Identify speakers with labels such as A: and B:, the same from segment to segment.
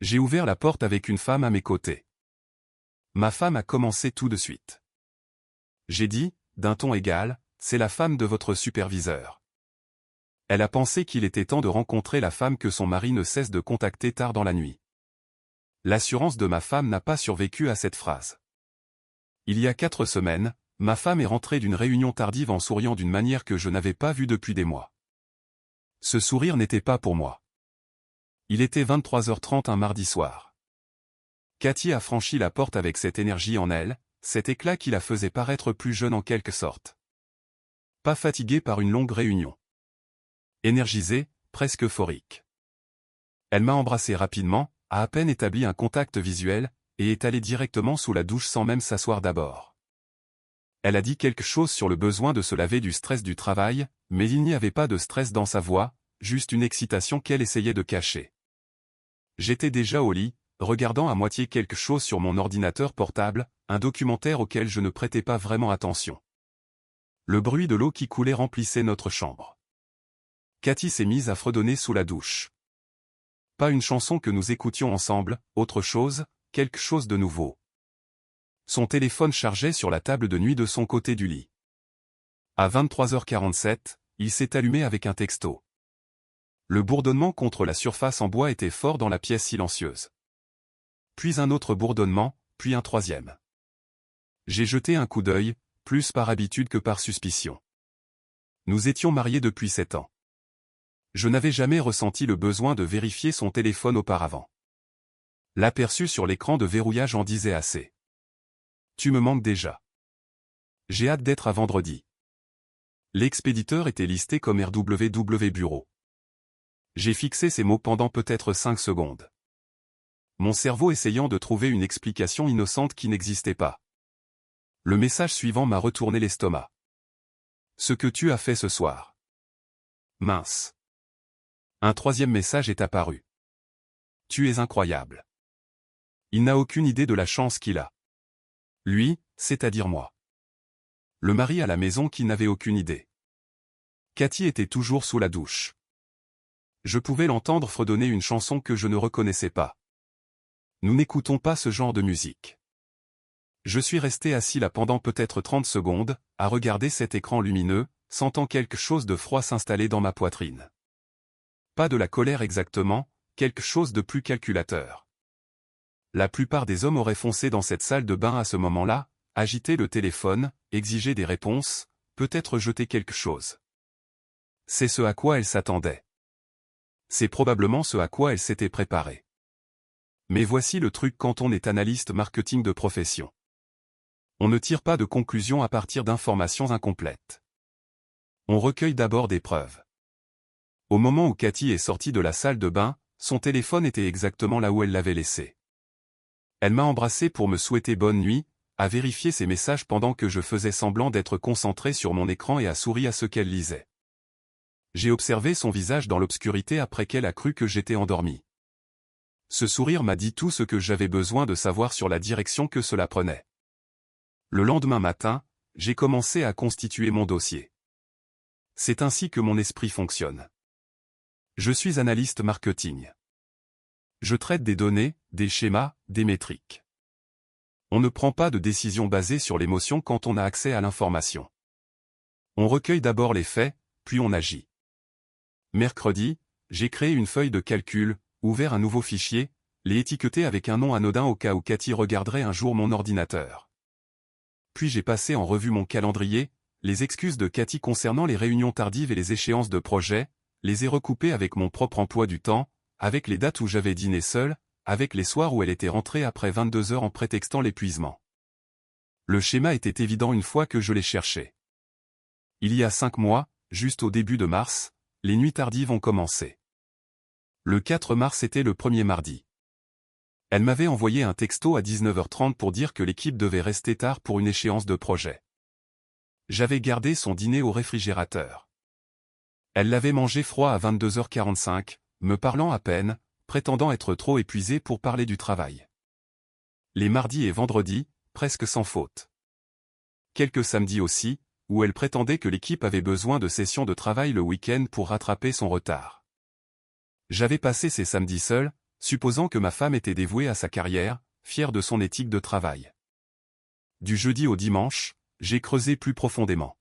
A: J'ai ouvert la porte avec une femme à mes côtés. Ma femme a commencé tout de suite. J'ai dit, d'un ton égal, c'est la femme de votre superviseur. Elle a pensé qu'il était temps de rencontrer la femme que son mari ne cesse de contacter tard dans la nuit. L'assurance de ma femme n'a pas survécu à cette phrase. Il y a 4 semaines, ma femme est rentrée d'une réunion tardive en souriant d'une manière que je n'avais pas vue depuis des mois. Ce sourire n'était pas pour moi. Il était 23h30 un mardi soir. Cathy a franchi la porte avec cette énergie en elle, cet éclat qui la faisait paraître plus jeune en quelque sorte. Pas fatiguée par une longue réunion. Énergisée, presque euphorique. Elle m'a embrassé rapidement, a à peine établi un contact visuel, et est allée directement sous la douche sans même s'asseoir d'abord. Elle a dit quelque chose sur le besoin de se laver du stress du travail, mais il n'y avait pas de stress dans sa voix, juste une excitation qu'elle essayait de cacher. J'étais déjà au lit, regardant à moitié quelque chose sur mon ordinateur portable, un documentaire auquel je ne prêtais pas vraiment attention. Le bruit de l'eau qui coulait remplissait notre chambre. Cathy s'est mise à fredonner sous la douche. Pas une chanson que nous écoutions ensemble, autre chose, quelque chose de nouveau. Son téléphone chargeait sur la table de nuit de son côté du lit. À 23h47, il s'est allumé avec un texto. Le bourdonnement contre la surface en bois était fort dans la pièce silencieuse. Puis un autre bourdonnement, puis un troisième. J'ai jeté un coup d'œil, plus par habitude que par suspicion. Nous étions mariés depuis 7 ans. Je n'avais jamais ressenti le besoin de vérifier son téléphone auparavant. L'aperçu sur l'écran de verrouillage en disait assez. Tu me manques déjà. J'ai hâte d'être à vendredi. L'expéditeur était listé comme RWW Bureau. J'ai fixé ces mots pendant peut-être 5 secondes. Mon cerveau essayant de trouver une explication innocente qui n'existait pas. Le message suivant m'a retourné l'estomac. Ce que tu as fait ce soir. Mince. Un troisième message est apparu. Tu es incroyable. Il n'a aucune idée de la chance qu'il a. Lui, c'est-à-dire moi. Le mari à la maison qui n'avait aucune idée. Cathy était toujours sous la douche. Je pouvais l'entendre fredonner une chanson que je ne reconnaissais pas. Nous n'écoutons pas ce genre de musique. Je suis resté assis là pendant peut-être 30 secondes, à regarder cet écran lumineux, sentant quelque chose de froid s'installer dans ma poitrine. Pas de la colère exactement, quelque chose de plus calculateur. La plupart des hommes auraient foncé dans cette salle de bain à ce moment-là, agité le téléphone, exigé des réponses, peut-être jeté quelque chose. C'est ce à quoi elle s'attendait. C'est probablement ce à quoi elle s'était préparée. Mais voici le truc quand on est analyste marketing de profession. On ne tire pas de conclusions à partir d'informations incomplètes. On recueille d'abord des preuves. Au moment où Cathy est sortie de la salle de bain, son téléphone était exactement là où elle l'avait laissé. Elle m'a embrassé pour me souhaiter bonne nuit, a vérifié ses messages pendant que je faisais semblant d'être concentré sur mon écran et a souri à ce qu'elle lisait. J'ai observé son visage dans l'obscurité après qu'elle a cru que j'étais endormi. Ce sourire m'a dit tout ce que j'avais besoin de savoir sur la direction que cela prenait. Le lendemain matin, j'ai commencé à constituer mon dossier. C'est ainsi que mon esprit fonctionne. Je suis analyste marketing. Je traite des données, des schémas, des métriques. On ne prend pas de décision basée sur l'émotion quand on a accès à l'information. On recueille d'abord les faits, puis on agit. Mercredi, j'ai créé une feuille de calcul, ouvert un nouveau fichier, l'ai étiqueté avec un nom anodin au cas où Cathy regarderait un jour mon ordinateur. Puis j'ai passé en revue mon calendrier, les excuses de Cathy concernant les réunions tardives et les échéances de projet, les ai recoupées avec mon propre emploi du temps, avec les dates où j'avais dîné seul, avec les soirs où elle était rentrée après 22 heures en prétextant l'épuisement. Le schéma était évident une fois que je l'ai cherché. Il y a 5 mois, juste au début de mars, les nuits tardives ont commencé. Le 4 mars était le premier mardi. Elle m'avait envoyé un texto à 19h30 pour dire que l'équipe devait rester tard pour une échéance de projet. J'avais gardé son dîner au réfrigérateur. Elle l'avait mangé froid à 22h45, me parlant à peine, prétendant être trop épuisée pour parler du travail. Les mardis et vendredis, presque sans faute. Quelques samedis aussi, où elle prétendait que l'équipe avait besoin de sessions de travail le week-end pour rattraper son retard. J'avais passé ces samedis seuls, supposant que ma femme était dévouée à sa carrière, fière de son éthique de travail. Du jeudi au dimanche, j'ai creusé plus profondément.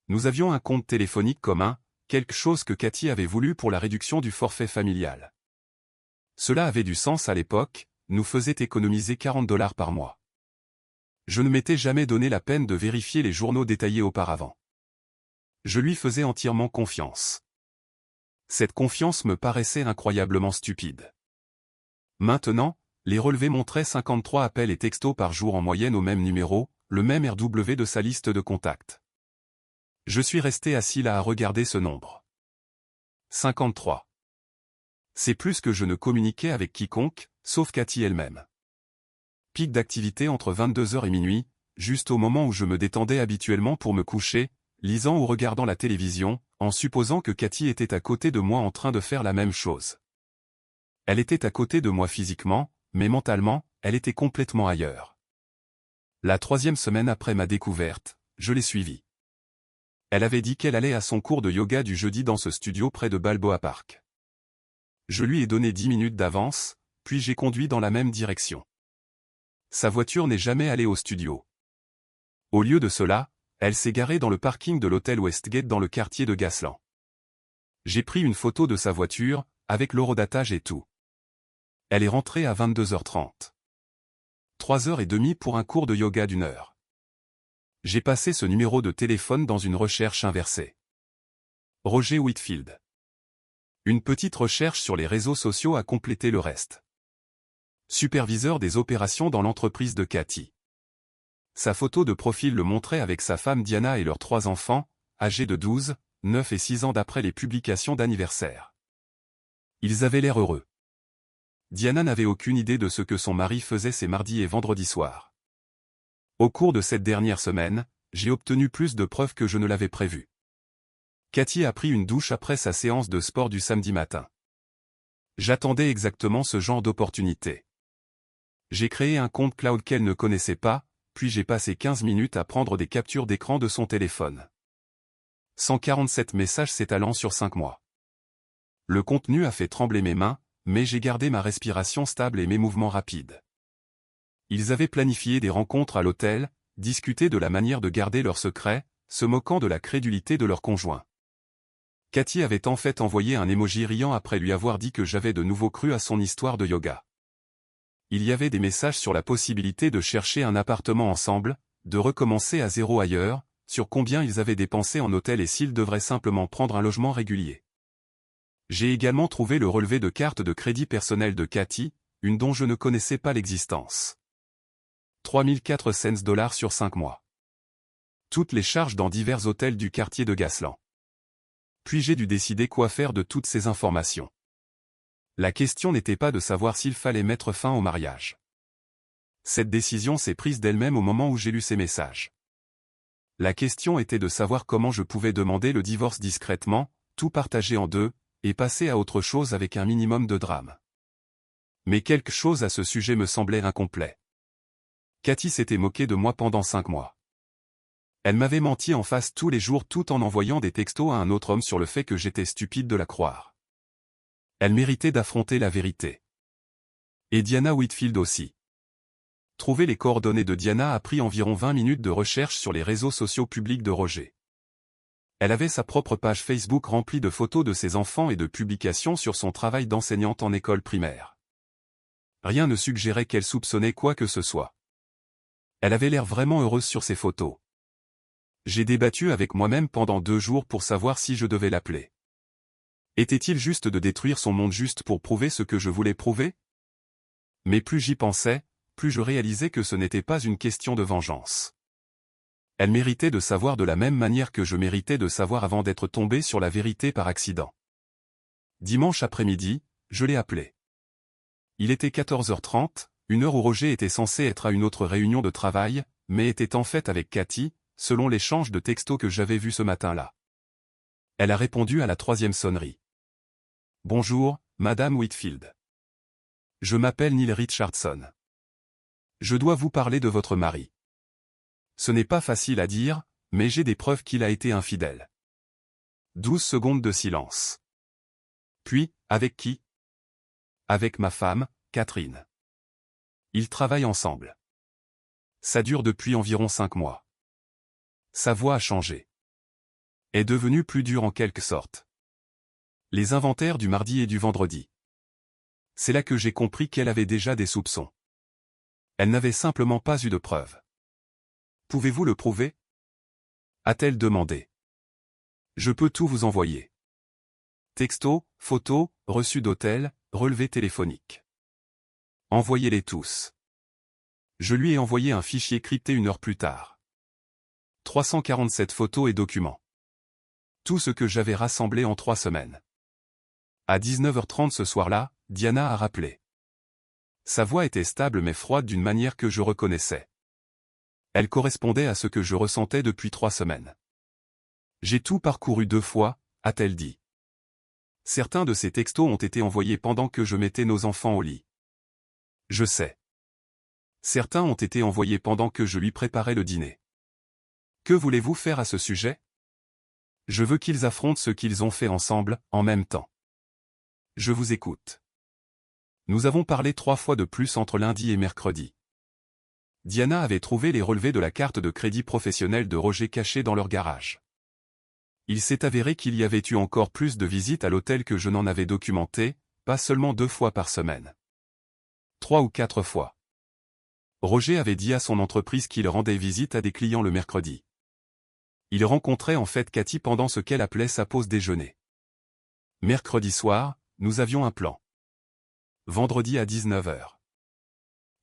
A: Nous avions un compte téléphonique commun, quelque chose que Cathy avait voulu pour la réduction du forfait familial. Cela avait du sens à l'époque, nous faisait économiser 40 $ par mois. Je ne m'étais jamais donné la peine de vérifier les journaux détaillés auparavant. Je lui faisais entièrement confiance. Cette confiance me paraissait incroyablement stupide. Maintenant, les relevés montraient 53 appels et textos par jour en moyenne au même numéro, le même RW de sa liste de contacts. Je suis resté assis là à regarder ce nombre. 53. C'est plus que je ne communiquais avec quiconque, sauf Cathy elle-même. Pic d'activité entre 22h et minuit, juste au moment où je me détendais habituellement pour me coucher, lisant ou regardant la télévision, en supposant que Cathy était à côté de moi en train de faire la même chose. Elle était à côté de moi physiquement, mais mentalement, elle était complètement ailleurs. La 3e semaine après ma découverte, je l'ai suivie. Elle avait dit qu'elle allait à son cours de yoga du jeudi dans ce studio près de Balboa Park. Je lui ai donné 10 minutes d'avance, puis j'ai conduit dans la même direction. Sa voiture n'est jamais allée au studio. Au lieu de cela, elle s'est garée dans le parking de l'hôtel Westgate dans le quartier de Gasland. J'ai pris une photo de sa voiture, avec l'horodatage et tout. Elle est rentrée à 22h30. 3h30 pour un cours de yoga d'1 heure. J'ai passé ce numéro de téléphone dans une recherche inversée. Roger Whitfield. Une petite recherche sur les réseaux sociaux a complété le reste. Superviseur des opérations dans l'entreprise de Cathy. Sa photo de profil le montrait avec sa femme Diana et leurs 3 enfants, âgés de 12, 9 et 6 ans d'après les publications d'anniversaire. Ils avaient l'air heureux. Diana n'avait aucune idée de ce que son mari faisait ces mardis et vendredis soirs. Au cours de cette dernière semaine, j'ai obtenu plus de preuves que je ne l'avais prévu. Cathy a pris une douche après sa séance de sport du samedi matin. J'attendais exactement ce genre d'opportunité. J'ai créé un compte cloud qu'elle ne connaissait pas, puis j'ai passé 15 minutes à prendre des captures d'écran de son téléphone. 147 messages s'étalant sur 5 mois. Le contenu a fait trembler mes mains, mais j'ai gardé ma respiration stable et mes mouvements rapides. Ils avaient planifié des rencontres à l'hôtel, discuté de la manière de garder leur secret, se moquant de la crédulité de leur conjoint. Cathy avait en fait envoyé un emoji riant après lui avoir dit que j'avais de nouveau cru à son histoire de yoga. Il y avait des messages sur la possibilité de chercher un appartement ensemble, de recommencer à zéro ailleurs, sur combien ils avaient dépensé en hôtel et s'ils devraient simplement prendre un logement régulier. J'ai également trouvé le relevé de carte de crédit personnel de Cathy, une dont je ne connaissais pas l'existence. 3400 $ sur 5 mois. Toutes les charges dans divers hôtels du quartier de Gasland. Puis j'ai dû décider quoi faire de toutes ces informations. La question n'était pas de savoir s'il fallait mettre fin au mariage. Cette décision s'est prise d'elle-même au moment où j'ai lu ces messages. La question était de savoir comment je pouvais demander le divorce discrètement, tout partager en deux, et passer à autre chose avec un minimum de drame. Mais quelque chose à ce sujet me semblait incomplet. Cathy s'était moquée de moi pendant 5 mois. Elle m'avait menti en face tous les jours tout en envoyant des textos à un autre homme sur le fait que j'étais stupide de la croire. Elle méritait d'affronter la vérité. Et Diana Whitfield aussi. Trouver les coordonnées de Diana a pris environ 20 minutes de recherche sur les réseaux sociaux publics de Roger. Elle avait sa propre page Facebook remplie de photos de ses enfants et de publications sur son travail d'enseignante en école primaire. Rien ne suggérait qu'elle soupçonnait quoi que ce soit. Elle avait l'air vraiment heureuse sur ses photos. J'ai débattu avec moi-même pendant 2 jours pour savoir si je devais l'appeler. Était-il juste de détruire son monde juste pour prouver ce que je voulais prouver? Mais plus j'y pensais, plus je réalisais que ce n'était pas une question de vengeance. Elle méritait de savoir de la même manière que je méritais de savoir avant d'être tombé sur la vérité par accident. Dimanche après-midi, je l'ai appelé. Il était 14h30, une heure où Roger était censé être à une autre réunion de travail, mais était en fait avec Cathy, selon l'échange de textos que j'avais vu ce matin-là. Elle a répondu à la 3e sonnerie. « Bonjour, Madame Whitfield. Je m'appelle Neil Richardson. Je dois vous parler de votre mari. Ce n'est pas facile à dire, mais j'ai des preuves qu'il a été infidèle. » 12 secondes de silence. Puis, avec qui? Avec ma femme, Catherine. Ils travaillent ensemble. Ça dure depuis environ 5 mois. Sa voix a changé. Est devenue plus dure en quelque sorte. Les inventaires du mardi et du vendredi. C'est là que j'ai compris qu'elle avait déjà des soupçons. Elle n'avait simplement pas eu de preuves. Pouvez-vous le prouver? A-t-elle demandé. Je peux tout vous envoyer. Textos, photos, reçus d'hôtel, relevés téléphoniques. Envoyez-les tous. Je lui ai envoyé un fichier crypté 1 heure plus tard. 347 photos et documents. Tout ce que j'avais rassemblé en 3 semaines. À 19h30 ce soir-là, Diana a rappelé. Sa voix était stable mais froide d'une manière que je reconnaissais. Elle correspondait à ce que je ressentais depuis 3 semaines. J'ai tout parcouru 2 fois, a-t-elle dit. Certains de ces textos ont été envoyés pendant que je mettais nos enfants au lit. Je sais. Certains ont été envoyés pendant que je lui préparais le dîner. Que voulez-vous faire à ce sujet? Je veux qu'ils affrontent ce qu'ils ont fait ensemble, en même temps. Je vous écoute. Nous avons parlé 3 fois de plus entre lundi et mercredi. Diana avait trouvé les relevés de la carte de crédit professionnelle de Roger cachés dans leur garage. Il s'est avéré qu'il y avait eu encore plus de visites à l'hôtel que je n'en avais documenté, pas seulement 2 fois par semaine. 3 ou 4 fois. Roger avait dit à son entreprise qu'il rendait visite à des clients le mercredi. Il rencontrait en fait Cathy pendant ce qu'elle appelait sa pause déjeuner. Mercredi soir, nous avions un plan. Vendredi à 19h.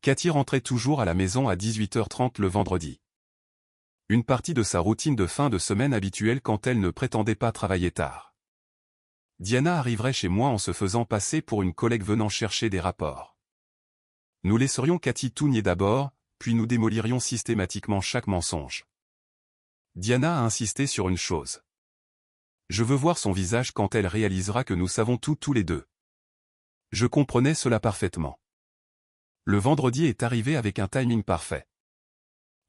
A: Cathy rentrait toujours à la maison à 18h30 le vendredi. Une partie de sa routine de fin de semaine habituelle quand elle ne prétendait pas travailler tard. Diana arriverait chez moi en se faisant passer pour une collègue venant chercher des rapports. Nous laisserions Cathy tout nier d'abord, puis nous démolirions systématiquement chaque mensonge. Diana a insisté sur une chose. Je veux voir son visage quand elle réalisera que nous savons tout tous les deux. Je comprenais cela parfaitement. Le vendredi est arrivé avec un timing parfait.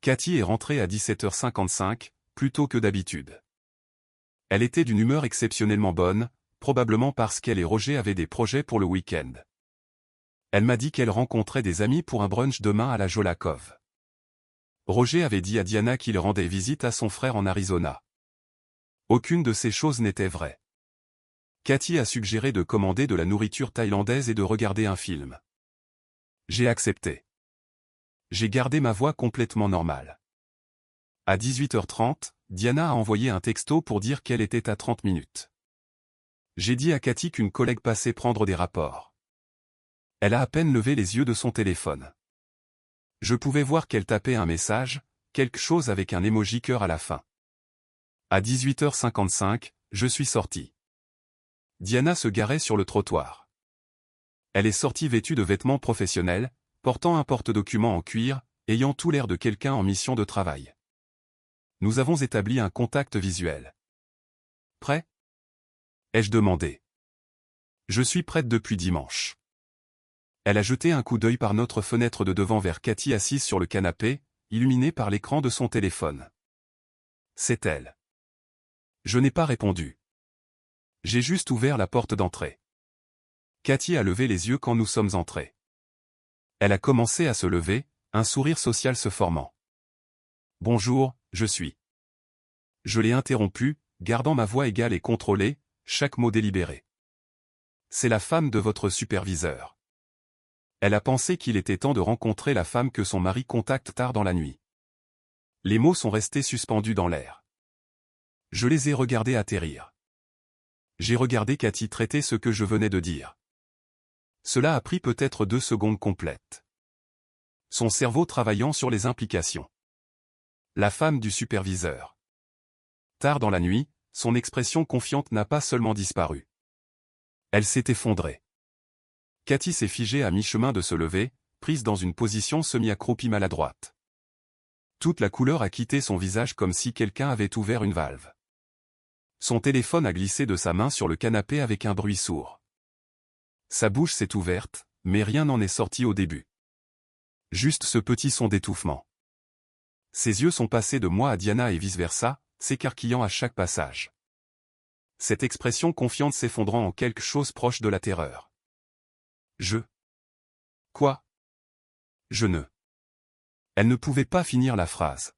A: Cathy est rentrée à 17h55, plus tôt que d'habitude. Elle était d'une humeur exceptionnellement bonne, probablement parce qu'elle et Roger avaient des projets pour le week-end. Elle m'a dit qu'elle rencontrait des amis pour un brunch demain à la Jolla Cove. Roger avait dit à Diana qu'il rendait visite à son frère en Arizona. Aucune de ces choses n'était vraie. Cathy a suggéré de commander de la nourriture thaïlandaise et de regarder un film. J'ai accepté. J'ai gardé ma voix complètement normale. À 18h30, Diana a envoyé un texto pour dire qu'elle était à 30 minutes. J'ai dit à Cathy qu'une collègue passait prendre des rapports. Elle a à peine levé les yeux de son téléphone. Je pouvais voir qu'elle tapait un message, quelque chose avec un emoji cœur à la fin. À 18h55, je suis sorti. Diana se garait sur le trottoir. Elle est sortie vêtue de vêtements professionnels, portant un porte-documents en cuir, ayant tout l'air de quelqu'un en mission de travail. Nous avons établi un contact visuel. Prêt? Ai-je demandé. Je suis prête depuis dimanche. Elle a jeté un coup d'œil par notre fenêtre de devant vers Cathy assise sur le canapé, illuminée par l'écran de son téléphone. C'est elle. Je n'ai pas répondu. J'ai juste ouvert la porte d'entrée. Cathy a levé les yeux quand nous sommes entrés. Elle a commencé à se lever, un sourire social se formant. Bonjour, je suis. Je l'ai interrompue, gardant ma voix égale et contrôlée, chaque mot délibéré. C'est la femme de votre superviseur. Elle a pensé qu'il était temps de rencontrer la femme que son mari contacte tard dans la nuit. Les mots sont restés suspendus dans l'air. Je les ai regardés atterrir. J'ai regardé Cathy traiter ce que je venais de dire. Cela a pris peut-être 2 secondes complètes. Son cerveau travaillant sur les implications. La femme du superviseur. Tard dans la nuit, son expression confiante n'a pas seulement disparu. Elle s'est effondrée. Cathy s'est figée à mi-chemin de se lever, prise dans une position semi-accroupie maladroite. Toute la couleur a quitté son visage comme si quelqu'un avait ouvert une valve. Son téléphone a glissé de sa main sur le canapé avec un bruit sourd. Sa bouche s'est ouverte, mais rien n'en est sorti au début. Juste ce petit son d'étouffement. Ses yeux sont passés de moi à Diana et vice-versa, s'écarquillant à chaque passage. Cette expression confiante s'effondrant en quelque chose proche de la terreur. Je. Quoi? Je ne. Elle ne pouvait pas finir la phrase.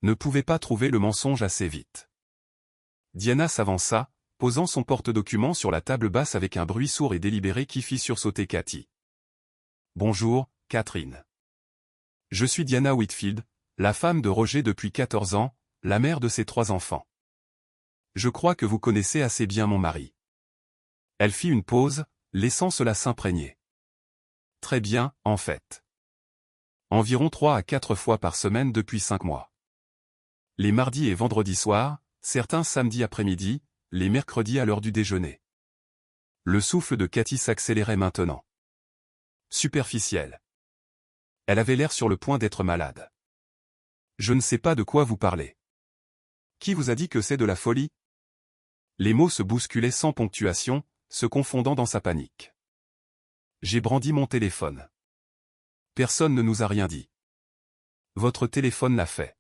A: Ne pouvait pas trouver le mensonge assez vite. Diana s'avança, posant son porte-documents sur la table basse avec un bruit sourd et délibéré qui fit sursauter Cathy. Bonjour, Catherine. Je suis Diana Whitfield, la femme de Roger depuis 14 ans, la mère de ses 3 enfants. Je crois que vous connaissez assez bien mon mari. Elle fit une pause, laissant cela s'imprégner. Très bien, en fait. Environ 3 à 4 fois par semaine depuis 5 mois. Les mardis et vendredis soirs, certains samedis après-midi, les mercredis à l'heure du déjeuner. Le souffle de Cathy s'accélérait maintenant. Superficiel. Elle avait l'air sur le point d'être malade. Je ne sais pas de quoi vous parlez. Qui vous a dit que c'est de la folie? Les mots se bousculaient sans ponctuation, se confondant dans sa panique. J'ai brandi mon téléphone. Personne ne nous a rien dit. Votre téléphone l'a fait.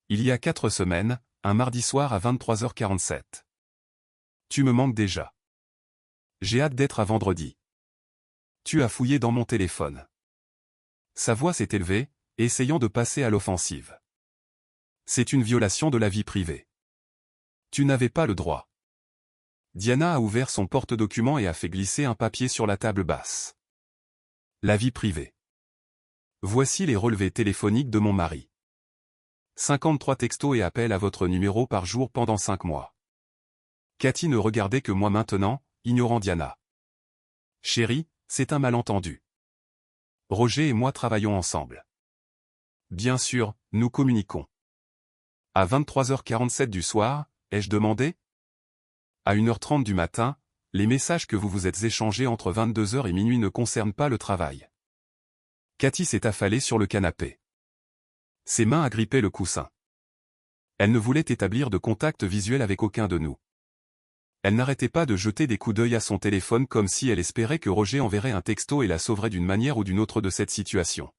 A: Il y a 4 semaines, un mardi soir à 23h47. Tu me manques déjà. J'ai hâte d'être à vendredi. Tu as fouillé dans mon téléphone. Sa voix s'est élevée, essayant de passer à l'offensive. C'est une violation de la vie privée. Tu n'avais pas le droit. Diana a ouvert son porte-documents et a fait glisser un papier sur la table basse. La vie privée. Voici les relevés téléphoniques de mon mari. 53 textos et appels à votre numéro par jour pendant 5 mois. Cathy ne regardait que moi maintenant, ignorant Diana. Chérie, c'est un malentendu. Roger et moi travaillons ensemble. Bien sûr, nous communiquons. À 23h47 du soir, ai-je demandé? À 1h30 du matin, les messages que vous vous êtes échangés entre 22h et minuit ne concernent pas le travail. Cathy s'est affalée sur le canapé. Ses mains agrippaient le coussin. Elle ne voulait établir de contact visuel avec aucun de nous. Elle n'arrêtait pas de jeter des coups d'œil à son téléphone comme si elle espérait que Roger enverrait un texto et la sauverait d'une manière ou d'une autre de cette situation.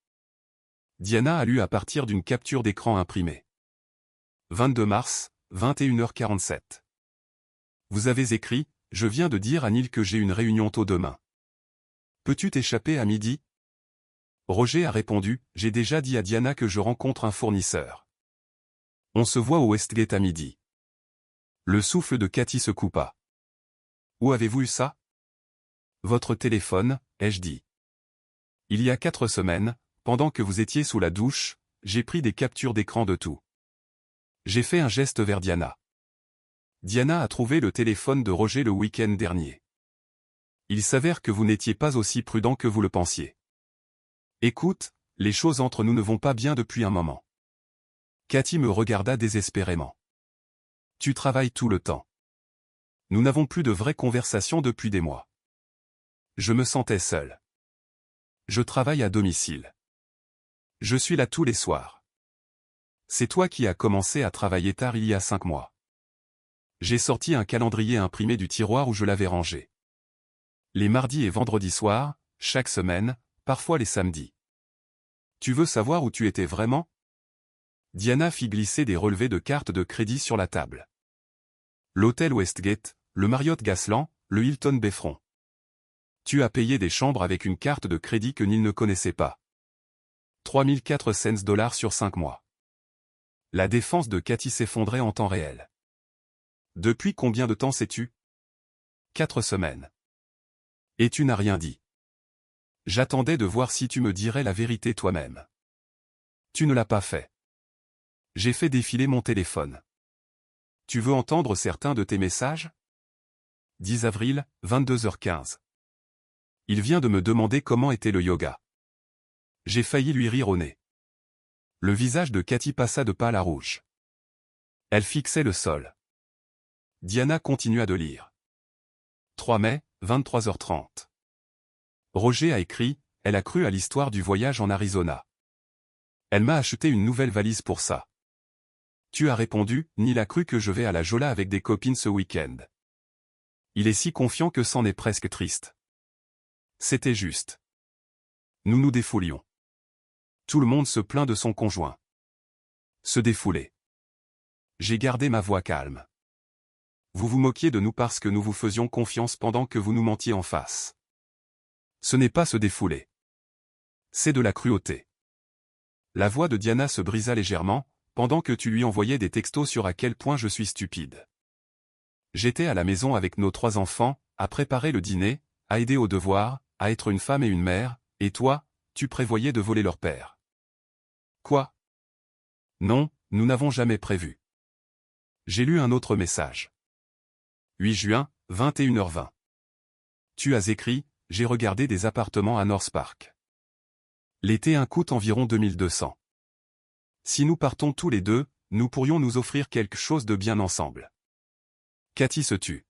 A: Diana a lu à partir d'une capture d'écran imprimée. 22 mars, 21h47. Vous avez écrit, je viens de dire à Neil que j'ai une réunion tôt demain. Peux-tu t'échapper à midi? Roger a répondu, j'ai déjà dit à Diana que je rencontre un fournisseur. On se voit au Westgate à midi. Le souffle de Cathy se coupa. Où avez-vous eu ça? Votre téléphone, ai-je dit. Il y a 4 semaines, pendant que vous étiez sous la douche, j'ai pris des captures d'écran de tout. J'ai fait un geste vers Diana. Diana a trouvé le téléphone de Roger le week-end dernier. Il s'avère que vous n'étiez pas aussi prudent que vous le pensiez. Écoute, les choses entre nous ne vont pas bien depuis un moment. Cathy me regarda désespérément. Tu travailles tout le temps. Nous n'avons plus de vraies conversations depuis des mois. Je me sentais seul. Je travaille à domicile. Je suis là tous les soirs. C'est toi qui as commencé à travailler tard il y a 5 mois. J'ai sorti un calendrier imprimé du tiroir où je l'avais rangé. Les mardis et vendredis soirs, chaque semaine, parfois les samedis. Tu veux savoir où tu étais vraiment? Diana fit glisser des relevés de cartes de crédit sur la table. L'hôtel Westgate, le Marriott Gasland, le Hilton Beffron. Tu as payé des chambres avec une carte de crédit que Neil ne connaissait pas. 3400 $ sur 5 mois. La défense de Cathy s'effondrait en temps réel. Depuis combien de temps sais-tu? 4 semaines. Et tu n'as rien dit. J'attendais de voir si tu me dirais la vérité toi-même. Tu ne l'as pas fait. J'ai fait défiler mon téléphone. Tu veux entendre certains de tes messages? 10 avril, 22h15. Il vient de me demander comment était le yoga. J'ai failli lui rire au nez. Le visage de Cathy passa de pâle à rouge. Elle fixait le sol. Diana continua de lire. 3 mai, 23h30. Roger a écrit, elle a cru à l'histoire du voyage en Arizona. Elle m'a acheté une nouvelle valise pour ça. Tu as répondu, Neil a cru que je vais à la Jolla avec des copines ce week-end. Il est si confiant que c'en est presque triste. C'était juste. Nous nous défoulions. Tout le monde se plaint de son conjoint. Se défouler. J'ai gardé ma voix calme. Vous vous moquiez de nous parce que nous vous faisions confiance pendant que vous nous mentiez en face. Ce n'est pas se défouler. C'est de la cruauté. La voix de Diana se brisa légèrement, pendant que tu lui envoyais des textos sur à quel point je suis stupide. J'étais à la maison avec nos 3 enfants, à préparer le dîner, à aider aux devoirs, à être une femme et une mère, et toi, tu prévoyais de voler leur père. Quoi? Non, nous n'avons jamais prévu. J'ai lu un autre message. 8 juin, 21h20. Tu as écrit, j'ai regardé des appartements à North Park. Les T1 coûtent environ 2200. Si nous partons tous les deux, nous pourrions nous offrir quelque chose de bien ensemble. Cathy se tut.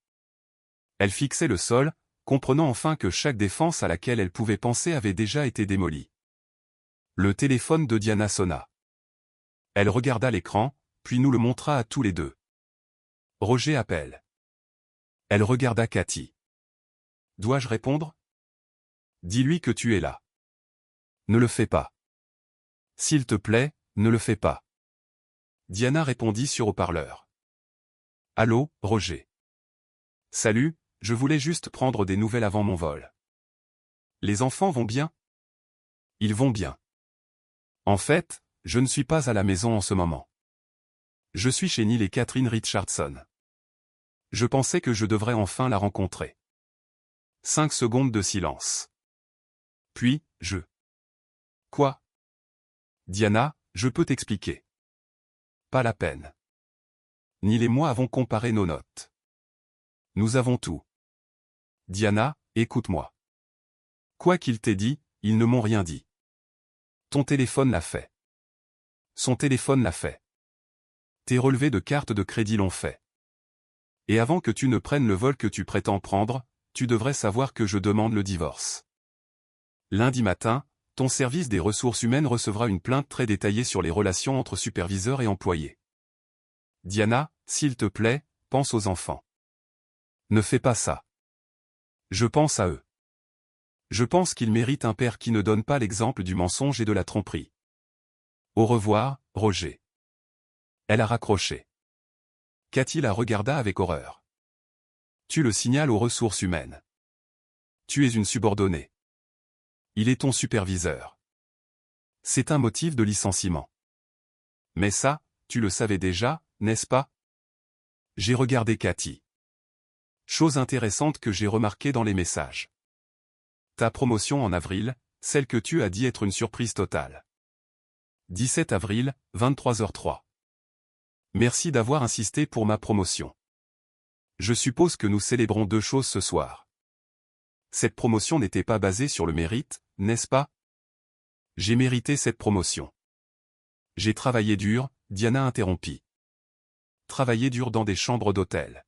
A: Elle fixait le sol, comprenant enfin que chaque défense à laquelle elle pouvait penser avait déjà été démolie. Le téléphone de Diana sonna. Elle regarda l'écran, puis nous le montra à tous les deux. Roger appelle. Elle regarda Cathy. Dois-je répondre? Dis-lui que tu es là. Ne le fais pas. S'il te plaît, ne le fais pas. Diana répondit sur haut-parleur. Allô, Roger. Salut, je voulais juste prendre des nouvelles avant mon vol. Les enfants vont bien? Ils vont bien. En fait, je ne suis pas à la maison en ce moment. Je suis chez Neil et Catherine Richardson. Je pensais que je devrais enfin la rencontrer. 5 secondes de silence. Puis, Quoi? Diana, je peux t'expliquer. Pas la peine. Neil et moi avons comparé nos notes. Nous avons tout. Diana, écoute-moi. Quoi qu'il t'ait dit, ils ne m'ont rien dit. Ton téléphone l'a fait. Son téléphone l'a fait. Tes relevés de carte de crédit l'ont fait. Et avant que tu ne prennes le vol que tu prétends prendre, tu devrais savoir que je demande le divorce. Lundi matin, ton service des ressources humaines recevra une plainte très détaillée sur les relations entre superviseurs et employés. Diana, s'il te plaît, pense aux enfants. Ne fais pas ça. Je pense à eux. Je pense qu'ils méritent un père qui ne donne pas l'exemple du mensonge et de la tromperie. Au revoir, Roger. Elle a raccroché. Cathy la regarda avec horreur. Tu le signales aux ressources humaines. Tu es une subordonnée. Il est ton superviseur. C'est un motif de licenciement. Mais ça, tu le savais déjà, n'est-ce pas? J'ai regardé Cathy. Chose intéressante que j'ai remarquée dans les messages. Ta promotion en avril, celle que tu as dit être une surprise totale. 17 avril, 23h03. Merci d'avoir insisté pour ma promotion. Je suppose que nous célébrons 2 choses ce soir. Cette promotion n'était pas basée sur le mérite, n'est-ce pas? J'ai mérité cette promotion. J'ai travaillé dur, Diana interrompit. Travaillé dur dans des chambres d'hôtel.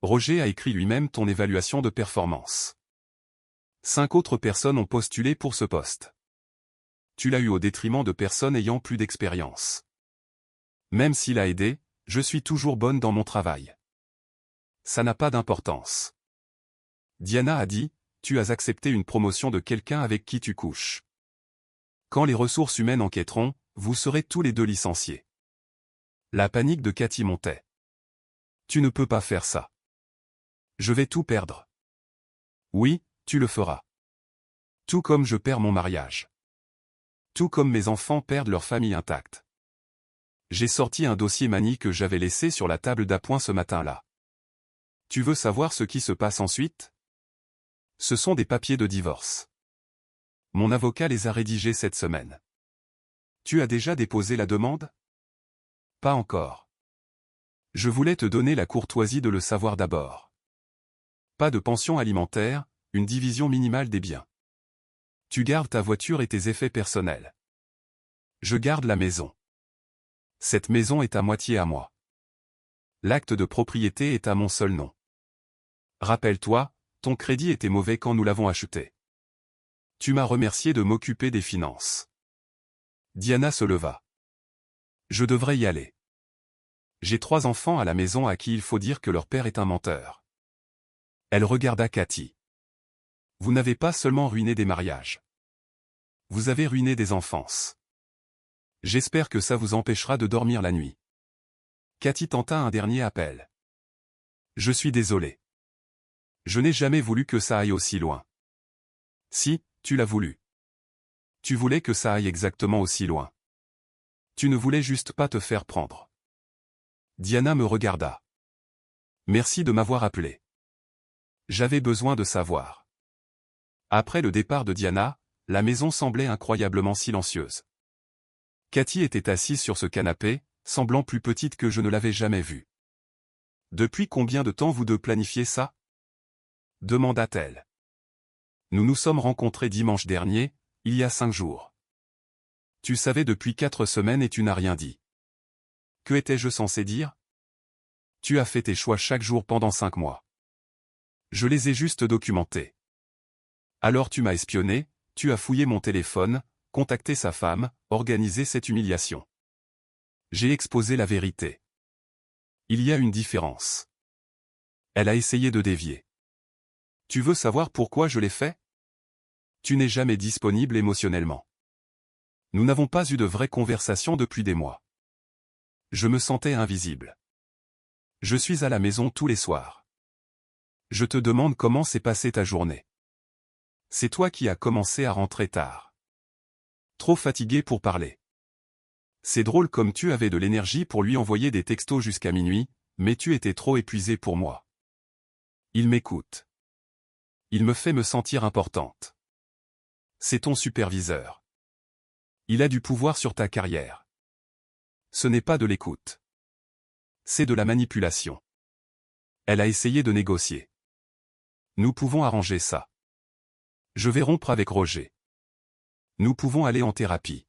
A: Roger a écrit lui-même ton évaluation de performance. 5 autres personnes ont postulé pour ce poste. Tu l'as eu au détriment de personnes ayant plus d'expérience. Même s'il a aidé, je suis toujours bonne dans mon travail. Ça n'a pas d'importance. Diana a dit, tu as accepté une promotion de quelqu'un avec qui tu couches. Quand les ressources humaines enquêteront, vous serez tous les 2 licenciés. La panique de Cathy montait. Tu ne peux pas faire ça. Je vais tout perdre. Oui, tu le feras. Tout comme je perds mon mariage. Tout comme mes enfants perdent leur famille intacte. J'ai sorti un dossier manie que j'avais laissé sur la table d'appoint ce matin-là. Tu veux savoir ce qui se passe ensuite? Ce sont des papiers de divorce. Mon avocat les a rédigés cette semaine. Tu as déjà déposé la demande? Pas encore. Je voulais te donner la courtoisie de le savoir d'abord. Pas de pension alimentaire, une division minimale des biens. Tu gardes ta voiture et tes effets personnels. Je garde la maison. Cette maison est à moitié à moi. L'acte de propriété est à mon seul nom. Rappelle-toi, ton crédit était mauvais quand nous l'avons acheté. Tu m'as remercié de m'occuper des finances. Diana se leva. Je devrais y aller. J'ai 3 enfants à la maison à qui il faut dire que leur père est un menteur. Elle regarda Cathy. Vous n'avez pas seulement ruiné des mariages. Vous avez ruiné des enfances. J'espère que ça vous empêchera de dormir la nuit. Cathy tenta un dernier appel. Je suis désolé. Je n'ai jamais voulu que ça aille aussi loin. Si, tu l'as voulu. Tu voulais que ça aille exactement aussi loin. Tu ne voulais juste pas te faire prendre. Diana me regarda. Merci de m'avoir appelé. J'avais besoin de savoir. Après le départ de Diana, la maison semblait incroyablement silencieuse. Cathy était assise sur ce canapé, semblant plus petite que je ne l'avais jamais vue. Depuis combien de temps vous deux planifiez ça? Demanda-t-elle. Nous nous sommes rencontrés dimanche dernier, il y a 5 jours. Tu savais depuis 4 semaines et tu n'as rien dit. Que étais-je censé dire? Tu as fait tes choix chaque jour pendant 5 mois. Je les ai juste documentés. Alors tu m'as espionné, tu as fouillé mon téléphone, contacté sa femme, organisé cette humiliation. J'ai exposé la vérité. Il y a une différence. Elle a essayé de dévier. Tu veux savoir pourquoi je l'ai fait? Tu n'es jamais disponible émotionnellement. Nous n'avons pas eu de vraie conversation depuis des mois. Je me sentais invisible. Je suis à la maison tous les soirs. Je te demande comment s'est passée ta journée. C'est toi qui as commencé à rentrer tard. Trop fatigué pour parler. C'est drôle comme tu avais de l'énergie pour lui envoyer des textos jusqu'à minuit, mais tu étais trop épuisé pour moi. Il m'écoute. Il me fait me sentir importante. C'est ton superviseur. Il a du pouvoir sur ta carrière. Ce n'est pas de l'écoute. C'est de la manipulation. Elle a essayé de négocier. Nous pouvons arranger ça. Je vais rompre avec Roger. Nous pouvons aller en thérapie.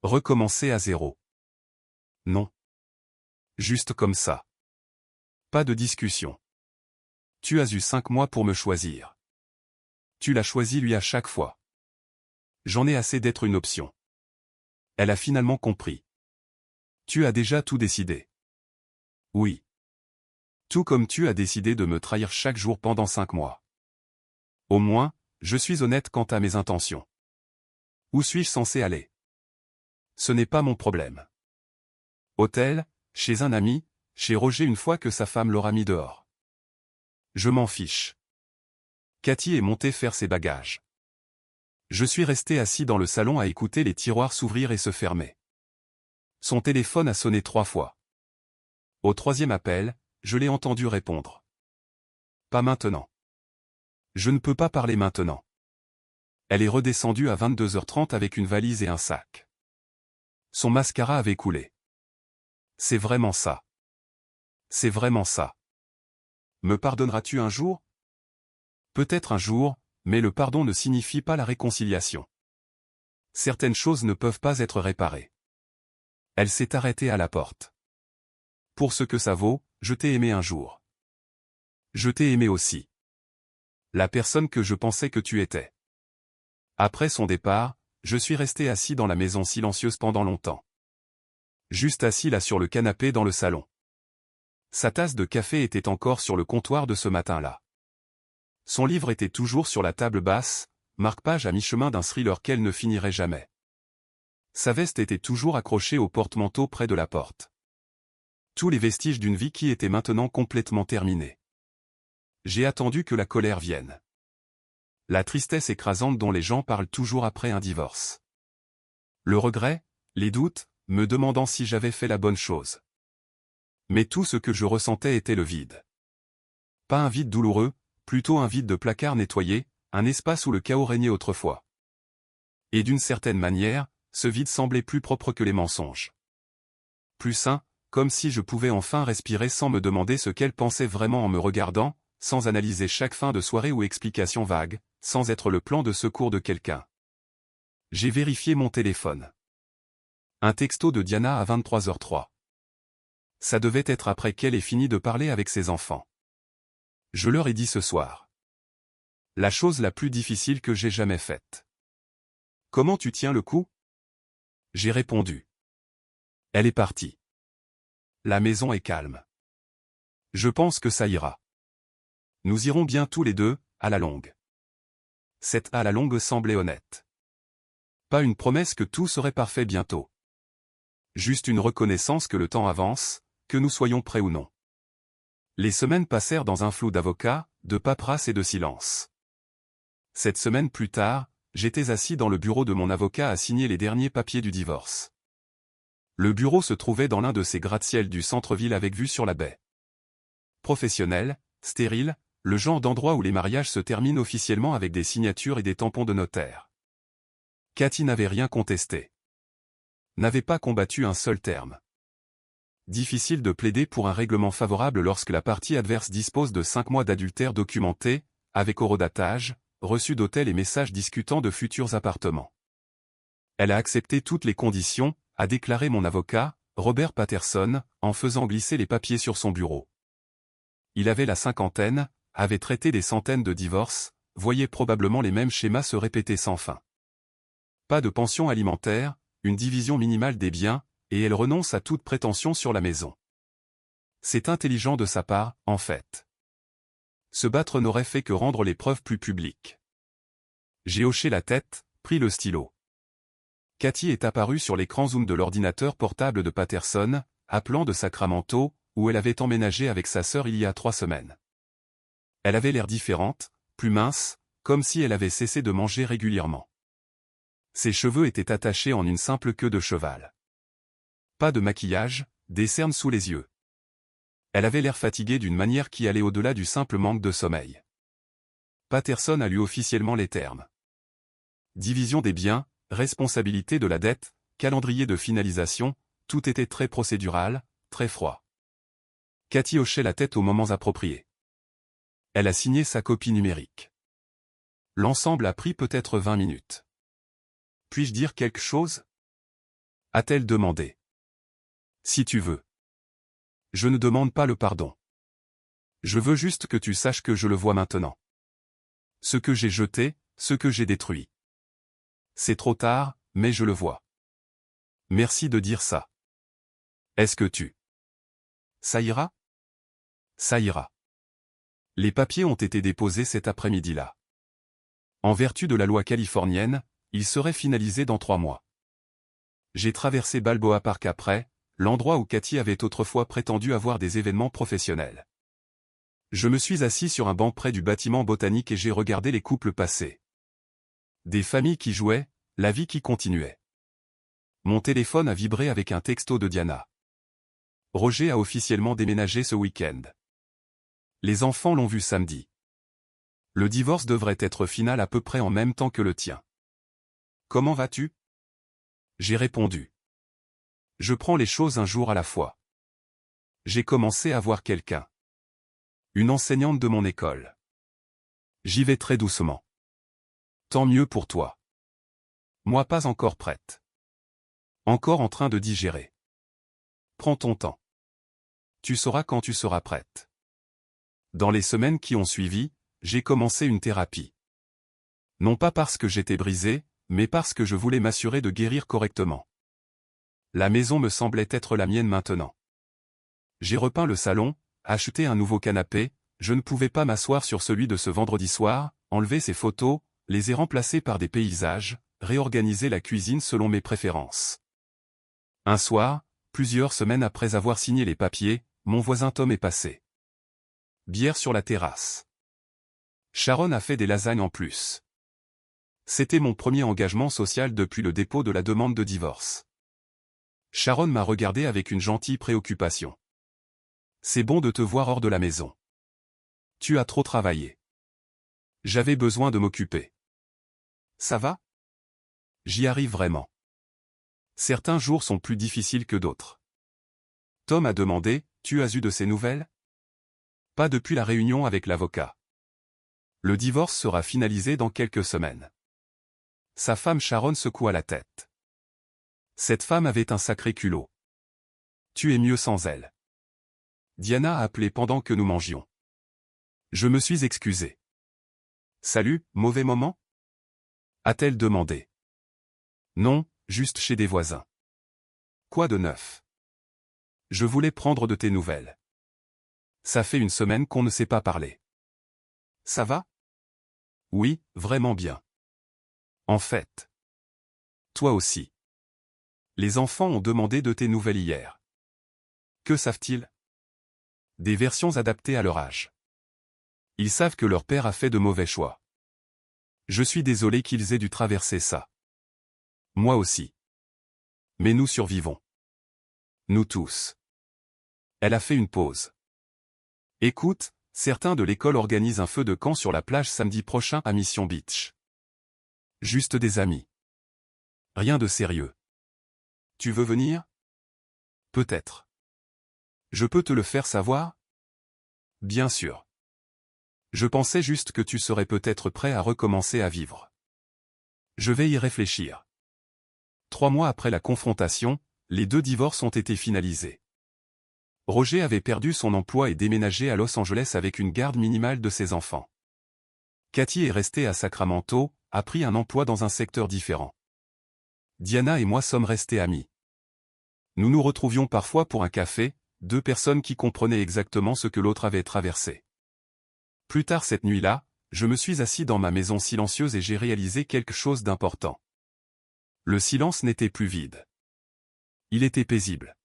A: Recommencer à zéro. Non. Juste comme ça. Pas de discussion. Tu as eu 5 mois pour me choisir. Tu l'as choisi lui à chaque fois. J'en ai assez d'être une option. Elle a finalement compris. Tu as déjà tout décidé. Oui. Tout comme tu as décidé de me trahir chaque jour pendant 5 mois. Au moins, je suis honnête quant à mes intentions. Où suis-je censé aller? Ce n'est pas mon problème. Hôtel, chez un ami, chez Roger une fois que sa femme l'aura mis dehors. Je m'en fiche. Cathy est montée faire ses bagages. Je suis resté assis dans le salon à écouter les tiroirs s'ouvrir et se fermer. Son téléphone a sonné 3 fois. Au 3e appel, je l'ai entendu répondre. Pas maintenant. Je ne peux pas parler maintenant. Elle est redescendue à 22h30 avec une valise et un sac. Son mascara avait coulé. C'est vraiment ça. C'est vraiment ça. Me pardonneras-tu un jour? Peut-être un jour, mais le pardon ne signifie pas la réconciliation. Certaines choses ne peuvent pas être réparées. Elle s'est arrêtée à la porte. Pour ce que ça vaut, je t'ai aimé un jour. Je t'ai aimé aussi. La personne que je pensais que tu étais. Après son départ, je suis resté assis dans la maison silencieuse pendant longtemps. Juste assis là sur le canapé dans le salon. Sa tasse de café était encore sur le comptoir de ce matin-là. Son livre était toujours sur la table basse, marque-page à mi-chemin d'un thriller qu'elle ne finirait jamais. Sa veste était toujours accrochée au porte-manteau près de la porte. Tous les vestiges d'une vie qui était maintenant complètement terminée. J'ai attendu que la colère vienne. La tristesse écrasante dont les gens parlent toujours après un divorce. Le regret, les doutes, me demandant si j'avais fait la bonne chose. Mais tout ce que je ressentais était le vide. Pas un vide douloureux, plutôt un vide de placard nettoyé, un espace où le chaos régnait autrefois. Et d'une certaine manière, ce vide semblait plus propre que les mensonges. Plus sain, comme si je pouvais enfin respirer sans me demander ce qu'elle pensait vraiment en me regardant, sans analyser chaque fin de soirée ou explication vague, sans être le plan de secours de quelqu'un. J'ai vérifié mon téléphone. Un texto de Diana à 23h03. Ça devait être après qu'elle ait fini de parler avec ses enfants. Je leur ai dit ce soir. La chose la plus difficile que j'ai jamais faite. Comment tu tiens le coup? J'ai répondu. Elle est partie. La maison est calme. Je pense que ça ira. Nous irons bien tous les deux, à la longue. Cette à la longue semblait honnête. Pas une promesse que tout serait parfait bientôt. Juste une reconnaissance que le temps avance, que nous soyons prêts ou non. Les semaines passèrent dans un flou d'avocats, de paperasse et de silence. Cette semaine plus tard, j'étais assis dans le bureau de mon avocat à signer les derniers papiers du divorce. Le bureau se trouvait dans l'un de ces gratte-ciel du centre-ville avec vue sur la baie. Professionnel, stérile, le genre d'endroit où les mariages se terminent officiellement avec des signatures et des tampons de notaire. Cathy n'avait rien contesté. N'avait pas combattu un seul terme. Difficile de plaider pour un règlement favorable lorsque la partie adverse dispose de 5 mois d'adultère documenté, avec horodatage, reçu d'hôtel et messages discutant de futurs appartements. Elle a accepté toutes les conditions, a déclaré mon avocat, Robert Patterson, en faisant glisser les papiers sur son bureau. Il avait la cinquantaine, avait traité des centaines de divorces, voyait probablement les mêmes schémas se répéter sans fin. Pas de pension alimentaire, une division minimale des biens, et elle renonce à toute prétention sur la maison. C'est intelligent de sa part, en fait. Se battre n'aurait fait que rendre les preuves plus publiques. J'ai hoché la tête, pris le stylo. Cathy est apparue sur l'écran Zoom de l'ordinateur portable de Patterson, appelant de Sacramento, où elle avait emménagé avec sa sœur il y a 3 semaines. Elle avait l'air différente, plus mince, comme si elle avait cessé de manger régulièrement. Ses cheveux étaient attachés en une simple queue de cheval. Pas de maquillage, des cernes sous les yeux. Elle avait l'air fatiguée d'une manière qui allait au-delà du simple manque de sommeil. Patterson a lu officiellement les termes. Division des biens, responsabilité de la dette, calendrier de finalisation, tout était très procédural, très froid. Cathy hochait la tête aux moments appropriés. Elle a signé sa copie numérique. L'ensemble a pris peut-être 20 minutes. Puis-je dire quelque chose ? A-t-elle demandé. Si tu veux. Je ne demande pas le pardon. Je veux juste que tu saches que je le vois maintenant. Ce que j'ai jeté, ce que j'ai détruit. C'est trop tard, mais je le vois. Merci de dire ça. Est-ce que tu... Ça ira ? Ça ira. Les papiers ont été déposés cet après-midi-là. En vertu de la loi californienne, ils seraient finalisés dans 3 mois. J'ai traversé Balboa Park après, l'endroit où Cathy avait autrefois prétendu avoir des événements professionnels. Je me suis assis sur un banc près du bâtiment botanique et j'ai regardé les couples passer. Des familles qui jouaient, la vie qui continuait. Mon téléphone a vibré avec un texto de Diana. Roger a officiellement déménagé ce week-end. Les enfants l'ont vu samedi. Le divorce devrait être final à peu près en même temps que le tien. Comment vas-tu ? J'ai répondu. Je prends les choses un jour à la fois. J'ai commencé à voir quelqu'un. Une enseignante de mon école. J'y vais très doucement. Tant mieux pour toi. Moi pas encore prête. Encore en train de digérer. Prends ton temps. Tu sauras quand tu seras prête. Dans les semaines qui ont suivi, j'ai commencé une thérapie. Non pas parce que j'étais brisé, mais parce que je voulais m'assurer de guérir correctement. La maison me semblait être la mienne maintenant. J'ai repeint le salon, acheté un nouveau canapé, je ne pouvais pas m'asseoir sur celui de ce vendredi soir, enlever ces photos, les ai remplacées par des paysages, réorganiser la cuisine selon mes préférences. Un soir, plusieurs semaines après avoir signé les papiers, mon voisin Tom est passé. Bière sur la terrasse. Sharon a fait des lasagnes en plus. C'était mon premier engagement social depuis le dépôt de la demande de divorce. Sharon m'a regardé avec une gentille préoccupation. C'est bon de te voir hors de la maison. Tu as trop travaillé. J'avais besoin de m'occuper. Ça va ? J'y arrive vraiment. Certains jours sont plus difficiles que d'autres. Tom a demandé, tu as eu de ces nouvelles ? Pas depuis la réunion avec l'avocat. Le divorce sera finalisé dans quelques semaines. Sa femme Sharon secoua la tête. Cette femme avait un sacré culot. Tu es mieux sans elle. Diana a appelé pendant que nous mangions. Je me suis excusé. Salut, mauvais moment ? A-t-elle demandé. Non, juste chez des voisins. Quoi de neuf ? Je voulais prendre de tes nouvelles. Ça fait une semaine qu'on ne s'est pas parlé. Ça va ? Oui, vraiment bien. En fait. Toi aussi. Les enfants ont demandé de tes nouvelles hier. Que savent-ils ? Des versions adaptées à leur âge. Ils savent que leur père a fait de mauvais choix. Je suis désolé qu'ils aient dû traverser ça. Moi aussi. Mais nous survivons. Nous tous. Elle a fait une pause. Écoute, certains de l'école organisent un feu de camp sur la plage samedi prochain à Mission Beach. Juste des amis. Rien de sérieux. Tu veux venir? Peut-être. Je peux te le faire savoir? Bien sûr. Je pensais juste que tu serais peut-être prêt à recommencer à vivre. Je vais y réfléchir. 3 mois après la confrontation, les 2 divorces ont été finalisés. Roger avait perdu son emploi et déménagé à Los Angeles avec une garde minimale de ses enfants. Cathy est restée à Sacramento, a pris un emploi dans un secteur différent. Diana et moi sommes restés amis. Nous nous retrouvions parfois pour un café, 2 personnes qui comprenaient exactement ce que l'autre avait traversé. Plus tard cette nuit-là, je me suis assis dans ma maison silencieuse et j'ai réalisé quelque chose d'important. Le silence n'était plus vide. Il était paisible.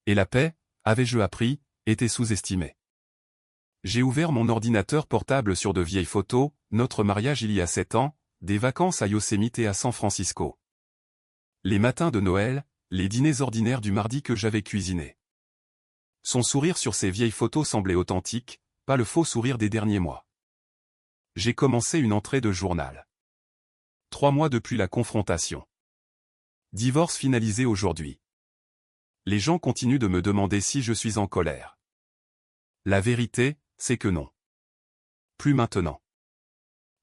A: Et la paix, avais-je appris, était sous-estimée. J'ai ouvert mon ordinateur portable sur de vieilles photos, notre mariage il y a 7 ans, des vacances à Yosemite et à San Francisco. Les matins de Noël, les dîners ordinaires du mardi que j'avais cuisinés. Son sourire sur ces vieilles photos semblait authentique, pas le faux sourire des derniers mois. J'ai commencé une entrée de journal. 3 mois depuis la confrontation. Divorce finalisé aujourd'hui. Les gens continuent de me demander si je suis en colère. La vérité, c'est que non. Plus maintenant.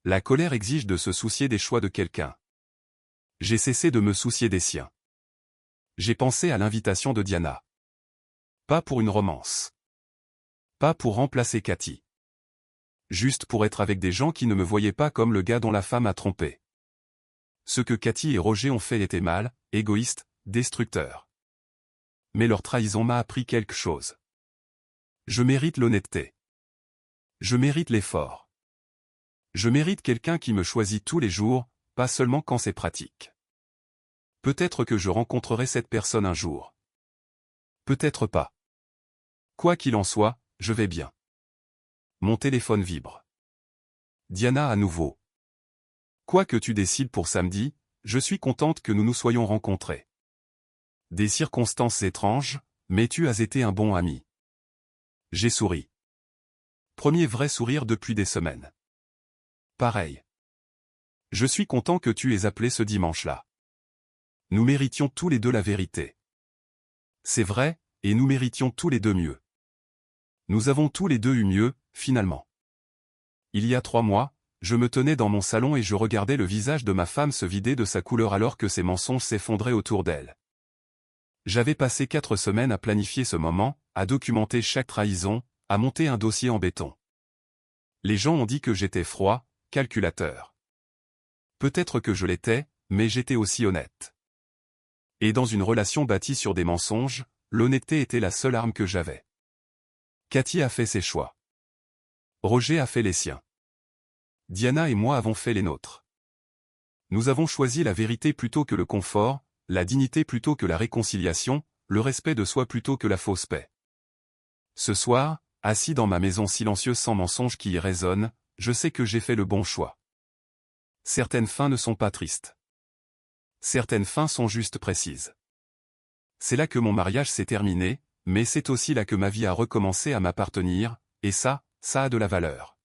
A: La colère exige de se soucier des choix de quelqu'un. J'ai cessé de me soucier des siens. J'ai pensé à l'invitation de Diana. Pas pour une romance. Pas pour remplacer Cathy. Juste pour être avec des gens qui ne me voyaient pas comme le gars dont la femme a trompé. Ce que Cathy et Roger ont fait était mal, égoïste, destructeur. Mais leur trahison m'a appris quelque chose. Je mérite l'honnêteté. Je mérite l'effort. Je mérite quelqu'un qui me choisit tous les jours, pas seulement quand c'est pratique. Peut-être que je rencontrerai cette personne un jour. Peut-être pas. Quoi qu'il en soit, je vais bien. Mon téléphone vibre. Diana à nouveau. Quoi que tu décides pour samedi, je suis contente que nous nous soyons rencontrés. Des circonstances étranges, mais tu as été un bon ami. J'ai souri. Premier vrai sourire depuis des semaines. Pareil. Je suis content que tu aies appelé ce dimanche-là. Nous méritions tous les deux la vérité. C'est vrai, et nous méritions tous les deux mieux. Nous avons tous les deux eu mieux, finalement. Il y a 3 mois, je me tenais dans mon salon et je regardais le visage de ma femme se vider de sa couleur alors que ses mensonges s'effondraient autour d'elle. J'avais passé 4 semaines à planifier ce moment, à documenter chaque trahison, à monter un dossier en béton. Les gens ont dit que j'étais froid, calculateur. Peut-être que je l'étais, mais j'étais aussi honnête. Et dans une relation bâtie sur des mensonges, l'honnêteté était la seule arme que j'avais. Cathy a fait ses choix. Roger a fait les siens. Diana et moi avons fait les nôtres. Nous avons choisi la vérité plutôt que le confort, la dignité plutôt que la réconciliation, le respect de soi plutôt que la fausse paix. Ce soir, assis dans ma maison silencieuse sans mensonge qui y résonne, je sais que j'ai fait le bon choix. Certaines fins ne sont pas tristes. Certaines fins sont juste précises. C'est là que mon mariage s'est terminé, mais c'est aussi là que ma vie a recommencé à m'appartenir, et ça a de la valeur.